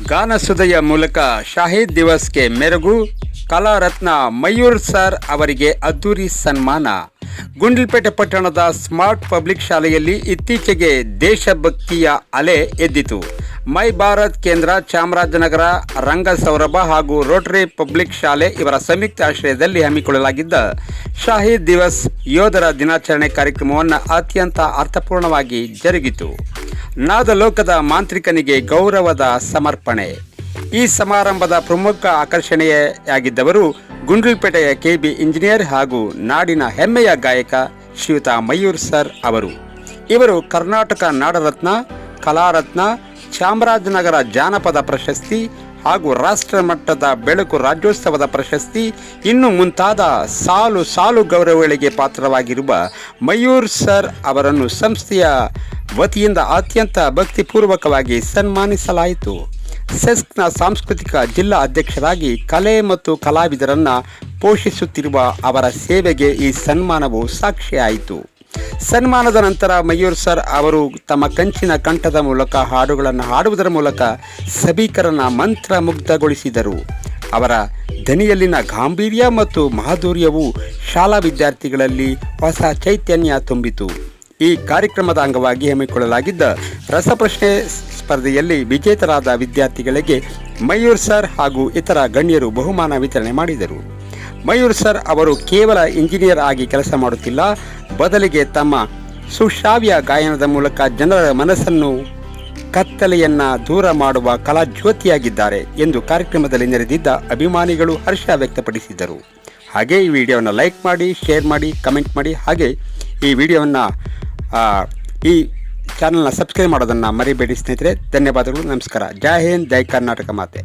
ಗಾನಸುಧೆಯ ಮೂಲಕ ಶಾಹಿದ್ ದಿವಸ್ಗೆ ಮೆರುಗು. ಕಲಾರತ್ನ ಮಯೂರ್ ಸರ್ ಅವರಿಗೆ ಅದ್ದೂರಿ ಸನ್ಮಾನ. ಗುಂಡ್ಲುಪೇಟೆ ಪಟ್ಟಣದ ಸ್ಮಾರ್ಟ್ ಪಬ್ಲಿಕ್ ಶಾಲೆಯಲ್ಲಿ ಇತ್ತೀಚೆಗೆ ದೇಶಭಕ್ತಿಯ ಅಲೆ ಎದ್ದಿತು. ಮೈ ಭಾರತ್ ಕೇಂದ್ರ, ಚಾಮರಾಜನಗರ ರಂಗಸೌರಭ ಹಾಗೂ ರೋಟರಿ ಪಬ್ಲಿಕ್ ಶಾಲೆ ಇವರ ಸಂಯುಕ್ತ ಆಶ್ರಯದಲ್ಲಿ ಹಮ್ಮಿಕೊಳ್ಳಲಾಗಿದ್ದ ಶಾಹಿದ್ ದಿವಸ್ ಯೋಧರ ದಿನಾಚರಣೆ ಕಾರ್ಯಕ್ರಮವನ್ನು ಅತ್ಯಂತ ಅರ್ಥಪೂರ್ಣವಾಗಿ ಜರುಗಿತು. ನಾದಲೋಕದ ಮಾಂತ್ರಿಕನಿಗೆ ಗೌರವದ ಸಮರ್ಪಣೆ. ಈ ಸಮಾರಂಭದ ಪ್ರಮುಖ ಆಕರ್ಷಣೆಯಾಗಿದ್ದವರು ಗುಂಡ್ಲುಪೇಟೆಯ ಕೆಬಿ ಇಂಜಿನಿಯರ್ ಹಾಗೂ ನಾಡಿನ ಹೆಮ್ಮೆಯ ಗಾಯಕ ಶ್ರೀಯುತ ಮಯೂರ್ ಸರ್ ಅವರು. ಇವರು ಕರ್ನಾಟಕ ನಾಡರತ್ನ, ಕಲಾರತ್ನ, ಚಾಮರಾಜನಗರ ಜಾನಪದ ಪ್ರಶಸ್ತಿ ಹಾಗೂ ರಾಷ್ಟ್ರ ಮಟ್ಟದ ಬೆಳಕು ರಾಜ್ಯೋತ್ಸವದ ಪ್ರಶಸ್ತಿ ಇನ್ನು ಮುಂತಾದ ಸಾಲು ಸಾಲು ಗೌರವಗಳಿಗೆ ಪಾತ್ರವಾಗಿರುವ ಮಯೂರ್ ಸರ್ ಅವರನ್ನು ಸಂಸ್ಥೆಯ ವತಿಯಿಂದ ಅತ್ಯಂತ ಭಕ್ತಿಪೂರ್ವಕವಾಗಿ ಸನ್ಮಾನಿಸಲಾಯಿತು. ಸೆಸ್ಕ್ನ ಸಾಂಸ್ಕೃತಿಕ ಜಿಲ್ಲಾ ಅಧ್ಯಕ್ಷರಾಗಿ ಕಲೆ ಮತ್ತು ಕಲಾವಿದರನ್ನು ಪೋಷಿಸುತ್ತಿರುವ ಅವರ ಸೇವೆಗೆ ಈ ಸನ್ಮಾನವು ಸಾಕ್ಷಿಯಾಯಿತು. ಸನ್ಮಾನದ ನಂತರ ಮಯೂರ್ ಸರ್ ಅವರು ತಮ್ಮ ಕಂಚಿನ ಕಂಠದ ಮೂಲಕ ಹಾಡುಗಳನ್ನು ಹಾಡುವುದರ ಮೂಲಕ ಸಭಿಕರನ್ನ ಮಂತ್ರಮುಗ್ಧಗೊಳಿಸಿದರು. ಅವರ ದನಿಯಲ್ಲಿನ ಗಾಂಭೀರ್ಯ ಮತ್ತು ಮಾಧುರ್ಯವು ಶಾಲಾ ವಿದ್ಯಾರ್ಥಿಗಳಲ್ಲಿ ಹೊಸ ಚೈತನ್ಯ ತುಂಬಿತು. ಈ ಕಾರ್ಯಕ್ರಮದ ಅಂಗವಾಗಿ ಹಮ್ಮಿಕೊಳ್ಳಲಾಗಿದ್ದ ರಸಪ್ರಶ್ನೆ ಸ್ಪರ್ಧೆಯಲ್ಲಿ ವಿಜೇತರಾದ ವಿದ್ಯಾರ್ಥಿಗಳಿಗೆ ಮಯೂರ್ ಸರ್ ಹಾಗೂ ಇತರ ಗಣ್ಯರು ಬಹುಮಾನ ವಿತರಣೆ ಮಾಡಿದರು. ಮಯೂರ್ ಸರ್ ಅವರು ಕೇವಲ ಇಂಜಿನಿಯರ್ ಆಗಿ ಕೆಲಸ ಮಾಡುತ್ತಿಲ್ಲ, ಬದಲಿಗೆ ತಮ್ಮ ಸುಶ್ರಾವ್ಯ ಗಾಯನದ ಮೂಲಕ ಜನರ ಮನಸ್ಸನ್ನು ಕತ್ತಲೆಯನ್ನು ದೂರ ಮಾಡುವ ಕಲಾಜ್ಯೋತಿಯಾಗಿದ್ದಾರೆ ಎಂದು ಕಾರ್ಯಕ್ರಮದಲ್ಲಿ ನೆರೆದಿದ್ದ ಅಭಿಮಾನಿಗಳು ಹರ್ಷ ವ್ಯಕ್ತಪಡಿಸಿದರು. ಹಾಗೆ ಈ ವಿಡಿಯೋವನ್ನು ಲೈಕ್ ಮಾಡಿ, ಶೇರ್ ಮಾಡಿ, ಕಮೆಂಟ್ ಮಾಡಿ. ಹಾಗೆ ಈ ವಿಡಿಯೋವನ್ನು ಈ ಚಾನಲ್ನ ಸಬ್ಸ್ಕ್ರೈಬ್ ಮಾಡೋದನ್ನು ಮರಿಬೇಡಿ ಸ್ನೇಹಿತರೆ. ಧನ್ಯವಾದಗಳು. ನಮಸ್ಕಾರ. ಜೈ ಹಿಂದ್, ಜೈ ಕರ್ನಾಟಕ ಮಾತೆ.